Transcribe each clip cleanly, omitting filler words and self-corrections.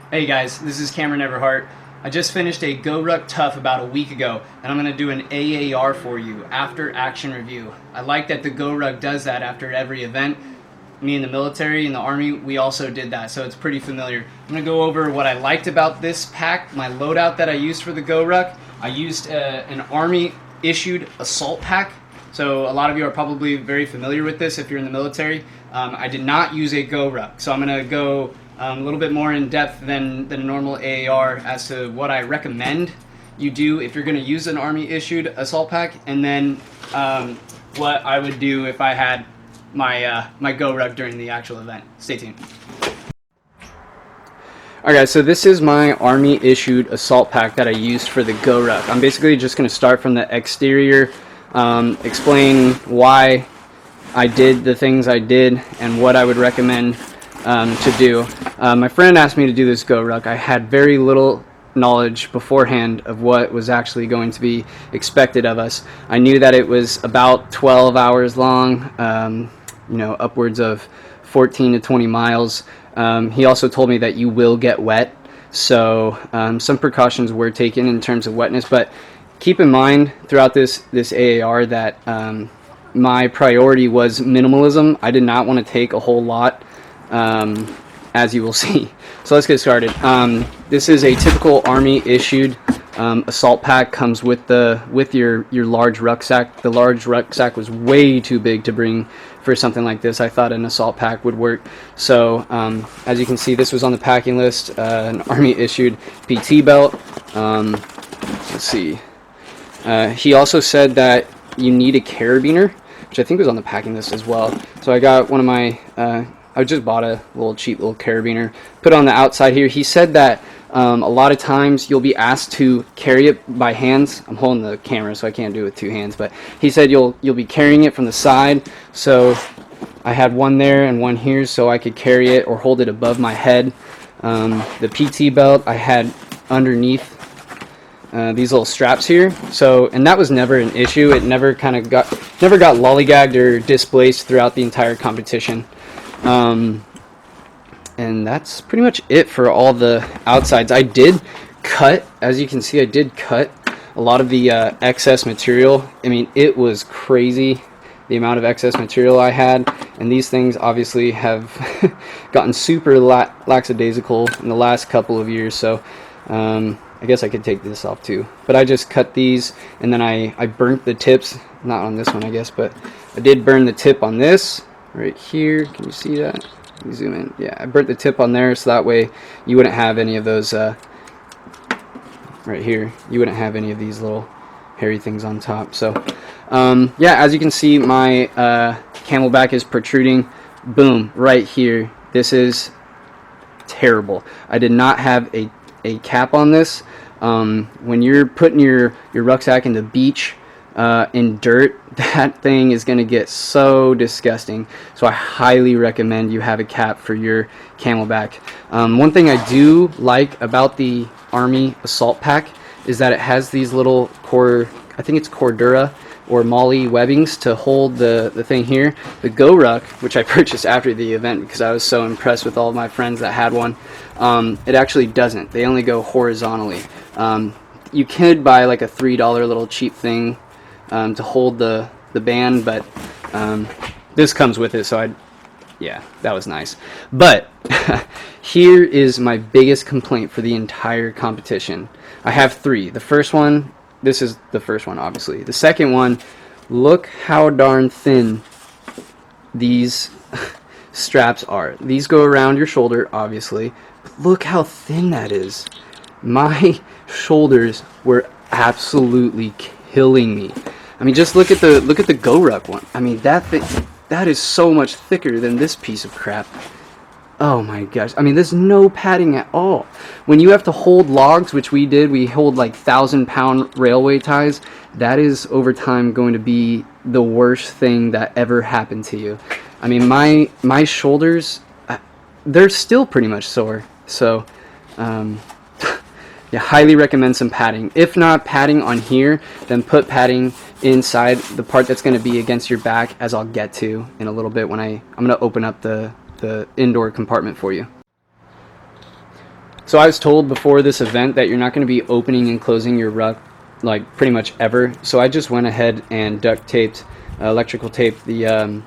Hey guys, this is Cameron Everhart. I just finished a GoRuck Tough about a week ago, and I'm going to do an AAR for you, after action review. I like that the GoRuck does that after every event. Me in the military, in the Army, we also did that, so it's pretty familiar. I'm going to go over what I liked about this pack, my loadout that I used for the GoRuck. I used an Army issued assault pack, so a lot of you are probably very familiar with this if you're in the military. I did not use a GoRuck, so I'm going to go a little bit more in depth than a normal AAR as to what I recommend you do if you're going to use an Army issued assault pack, and then what I would do if I had my GoRuck during the actual event. Stay tuned. Alright guys, so this is my Army issued assault pack that I used for the GoRuck. I'm basically just going to start from the exterior, explain why I did the things I did and what I would recommend to do. My friend asked me to do this GoRuck. I had very little knowledge beforehand of what was actually going to be expected of us. I knew that it was about 12 hours long, upwards of 14 to 20 miles. He also told me that you will get wet, so some precautions were taken in terms of wetness, but keep in mind throughout this AAR that my priority was minimalism. I did not want to take a whole lot, as you will see. So let's get started. This is a typical Army issued assault pack. Comes with your large rucksack. The large rucksack was way too big to bring for something like this. I thought an assault pack would work. So as you can see, this was on the packing list. An Army issued PT belt. Let's see. He also said that you need a carabiner, which I think was on the packing list as well. So I got one of my I just bought a little cheap little carabiner, put it on the outside here. He said that a lot of times you'll be asked to carry it by hands. I'm holding the camera, so I can't do it with two hands, but he said you'll be carrying it from the side. So I had one there and one here, so I could carry it or hold it above my head. The PT belt I had underneath these little straps here, so, and that was never an issue. It never got lollygagged or displaced throughout the entire competition. And that's pretty much it for all the outsides. I did cut, as you can see, I did cut a lot of the excess material. I mean, it was crazy the amount of excess material I had, and these things obviously have gotten super lackadaisical in the last couple of years, so I guess I could take this off too. But I just cut these, and then I burnt the tips, not on this one I guess, but I did burn the tip on this right here. Can you see that? Let me zoom in. Yeah, I burnt the tip on there, so that way you wouldn't have any of those right here. You wouldn't have any of these little hairy things on top. So yeah, as you can see, my camelback is protruding. Boom, right here. This is terrible. I did not have a cap on this. When you're putting your rucksack in the beach in dirt, that thing is going to get so disgusting. So I highly recommend you have a cap for your camelback. One thing I do like about the Army assault pack is that it has these little I think it's cordura or molly webbings to hold the thing here. The GoRuck, which I purchased after the event because I was so impressed with all of my friends that had one, it actually doesn't. They only go horizontally. You could buy like a $3 little cheap thing to hold the band, but this comes with it, so yeah, that was nice. But here is my biggest complaint for the entire competition. I have three. The first one, this is the first one obviously. The second one, look how darn thin these straps are. These go around your shoulder obviously, but look how thin that is. My shoulders were absolutely killing me. I mean, just look at the GoRuck one. I mean, that is so much thicker than this piece of crap. Oh my gosh. I mean, there's no padding at all. When you have to hold logs, which we did, we hold like 1,000-pound railway ties. That is over time going to be the worst thing that ever happened to you. I mean, my shoulders, they're still pretty much sore. So yeah, highly recommend some padding. If not padding on here, then put padding inside the part that's going to be against your back, as I'll get to in a little bit when I'm going to open up the indoor compartment for you. So I was told before this event that you're not going to be opening and closing your ruck like pretty much ever. So I just went ahead and duct taped, electrical taped the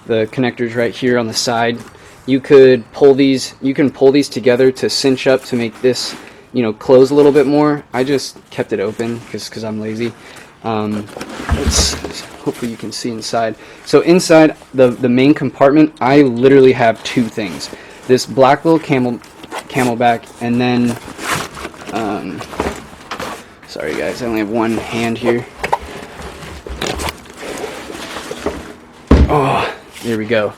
connectors right here on the side. You could pull these. You can pull these together to cinch up to make this, you know, close a little bit more. I just kept it open because I'm lazy. Hopefully you can see inside. So inside the main compartment, I literally have two things: this black little camelback, and then sorry guys, I only have one hand here. Oh, there we go.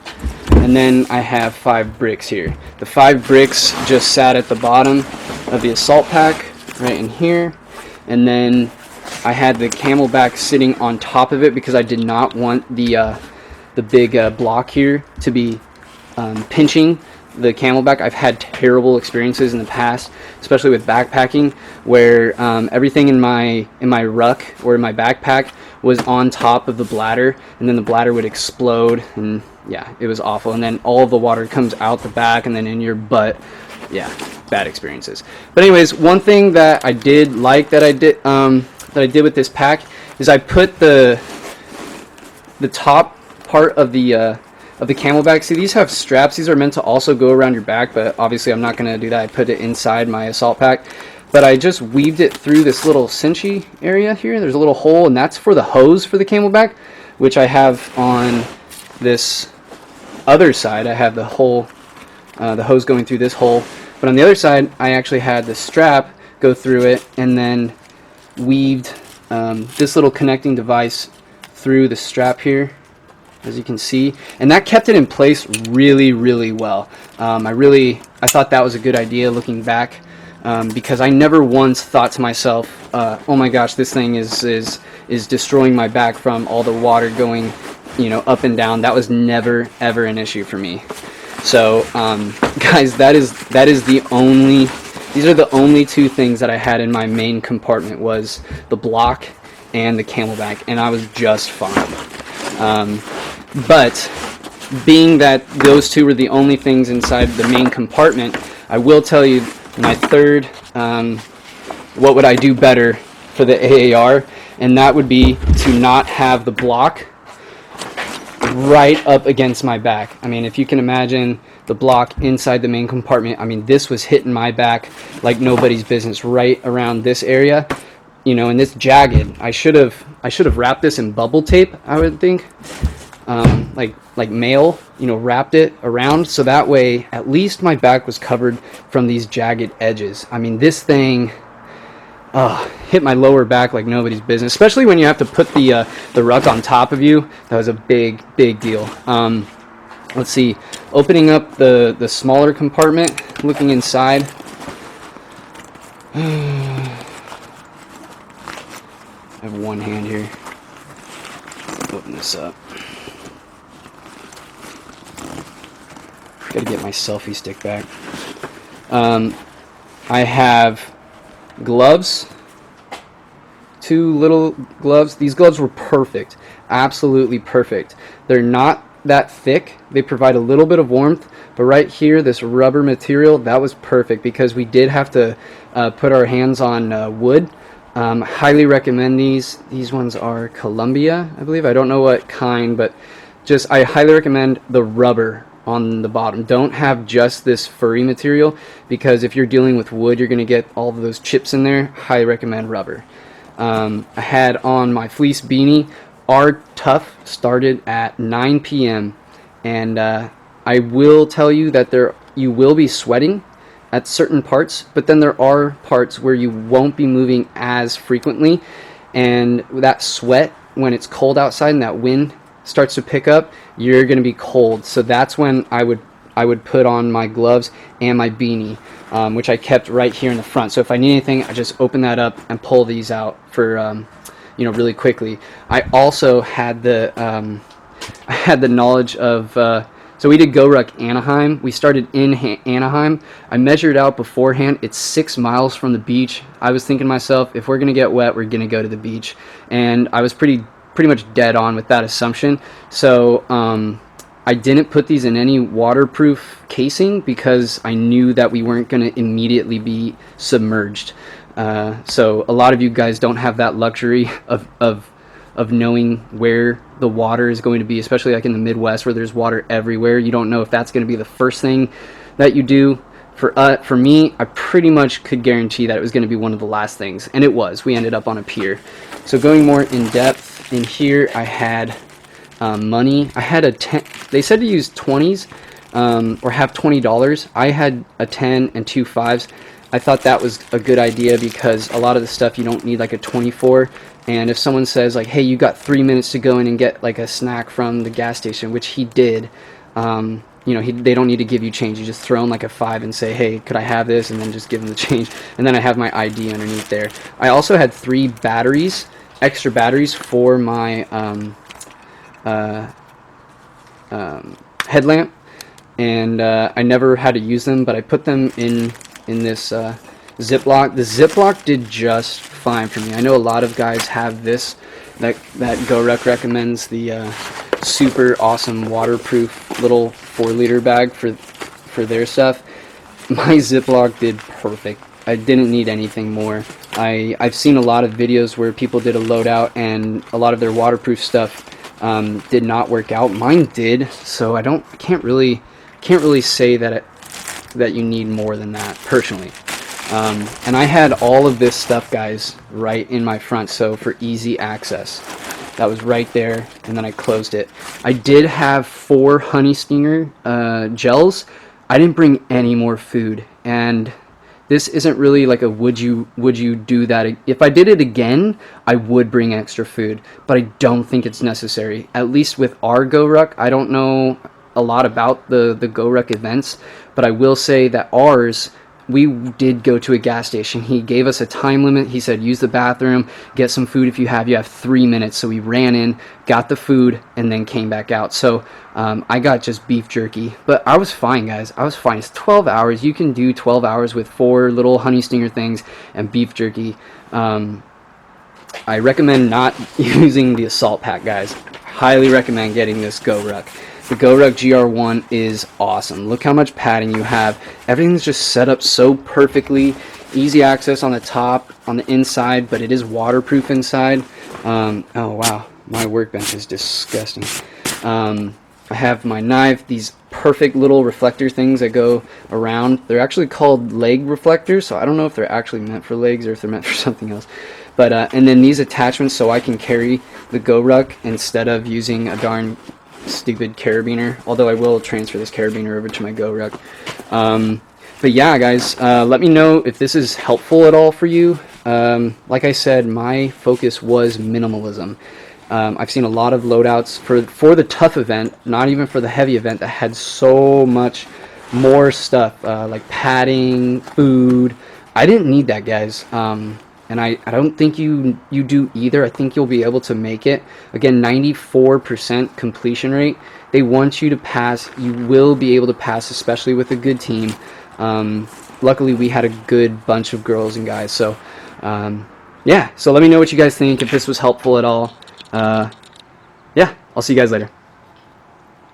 And then I have 5 bricks here. The 5 bricks just sat at the bottom of the assault pack right in here, and then I had the camelback sitting on top of it because I did not want the big block here to be pinching the camelback. I've had terrible experiences in the past, especially with backpacking, where everything in my ruck or in my backpack was on top of the bladder, and then the bladder would explode, and yeah, it was awful. And then all of the water comes out the back and then in your butt. Yeah, bad experiences. But anyways, one thing that I did like that I did with this pack is I put the top part of the camelback. See, these have straps. These are meant to also go around your back, but obviously I'm not going to do that. I put it inside my assault pack. But I just weaved it through this little cinchy area here. There's a little hole, and that's for the hose for the camelback, which I have on this other side. I have the hose going through this hole. But on the other side, I actually had the strap go through it, and then weaved this little connecting device through the strap here, as you can see, and that kept it in place really, really well. I thought that was a good idea looking back, because I never once thought to myself, oh my gosh, this thing is destroying my back from all the water going, you know, up and down. That was never ever an issue for me. So guys, these are the only 2 things that I had in my main compartment, was the block and the camelback, and I was just fine. But being that those 2 were the only things inside the main compartment, I will tell you my third, what would I do better for the AAR, and that would be to not have the block right up against my back. I mean, if you can imagine the block inside the main compartment, I mean, this was hitting my back like nobody's business, right around this area, you know, and this jagged. I should have wrapped this in bubble tape, I would think, like mail, you know, wrapped it around, so that way at least my back was covered from these jagged edges. I mean, this thing hit my lower back like nobody's business, especially when you have to put the ruck on top of you. That was a big deal. Let's see, opening up the smaller compartment, looking inside. I have one hand here. Open this up. Gotta get my selfie stick back. I have gloves, 2 little gloves. These gloves were perfect, absolutely perfect. They're not that thick. They provide a little bit of warmth, but right here, this rubber material, that was perfect because we did have to put our hands on wood. Highly recommend these. These ones are Columbia, I believe. I don't know what kind, but I highly recommend the rubber on the bottom. Don't have just this furry material, because if you're dealing with wood, you're going to get all of those chips in there. Highly recommend rubber. I had on my fleece beanie. Our Tough started at 9 p.m. and I will tell you that you will be sweating at certain parts, but then there are parts where you won't be moving as frequently, and that sweat, when it's cold outside and that wind starts to pick up, you're going to be cold. So that's when I would put on my gloves and my beanie, which I kept right here in the front. So if I need anything, I just open that up and pull these out for really quickly. I also had the knowledge of so we did GoRuck Anaheim. We started in Anaheim. I measured out beforehand. It's 6 miles from the beach. I was thinking to myself, if we're gonna get wet, we're gonna go to the beach, and I was pretty much dead on with that assumption. So I didn't put these in any waterproof casing because I knew that we weren't going to immediately be submerged. So a lot of you guys don't have that luxury of knowing where the water is going to be, especially like in the Midwest where there's water everywhere. You don't know if that's going to be the first thing that you do. For me, I pretty much could guarantee that it was going to be one of the last things, and it was. We ended up on a pier. So going more in depth, in here I had money. I had a 10. They said to use 20s or have $20. I had a 10 and 2 5s. I thought that was a good idea because a lot of the stuff you don't need like a 24. And if someone says like, hey, you got 3 minutes to go in and get like a snack from the gas station, which he did, you know, they don't need to give you change. You just throw in like a 5 and say, hey, could I have this? And then just give them the change. And then I have my ID underneath there. I also had 3 batteries, extra batteries for my headlamp, and I never had to use them, but I put them in this Ziploc. The Ziploc did just fine for me. I know a lot of guys have this, that GoRuck recommends, the super awesome waterproof little 4-liter bag for their stuff. My Ziploc did perfect. I didn't need anything more. I've seen a lot of videos where people did a loadout and a lot of their waterproof stuff did not work out. Mine did, so I can't really say that you need more than that personally. And I had all of this stuff, guys, right in my front, so for easy access. That was right there, and then I closed it. I did have 4 honey stinger gels. I didn't bring any more food, and this isn't really like a would you do that. If I did it again, I would bring extra food, but I don't think it's necessary. At least with our GoRuck, I don't know a lot about the GoRuck events, but I will say that ours, we did go to a gas station. He gave us a time limit. He said, use the bathroom, get some food if you have 3 minutes. So we ran in, got the food, and then came back out. So I got just beef jerky, but I was fine, guys. I was fine. It's 12 hours. You can do 12 hours with 4 little honey stinger things and beef jerky. I recommend not using the assault pack, guys. Highly recommend getting this GoRuck. The GoRuck GR1 is awesome. Look how much padding you have. Everything's just set up so perfectly. Easy access on the top, on the inside, but it is waterproof inside. Oh wow, my workbench is disgusting. I have my knife, these perfect little reflector things that go around. They're actually called leg reflectors, so I don't know if they're actually meant for legs or if they're meant for something else. But and then these attachments so I can carry the GoRuck instead of using a darn stupid carabiner, although I will transfer this carabiner over to my GoRuck. But yeah, guys, let me know if this is helpful at all for you. Like I said, my focus was minimalism. I've seen a lot of loadouts for the tough event, not even for the heavy event, that had so much more stuff, like padding, food. I didn't need that, guys. And I don't think you do either. I think you'll be able to make it. Again, 94% completion rate. They want you to pass. You will be able to pass, especially with a good team. Luckily, we had a good bunch of girls and guys. So, yeah. So let me know what you guys think, if this was helpful at all. Yeah, I'll see you guys later.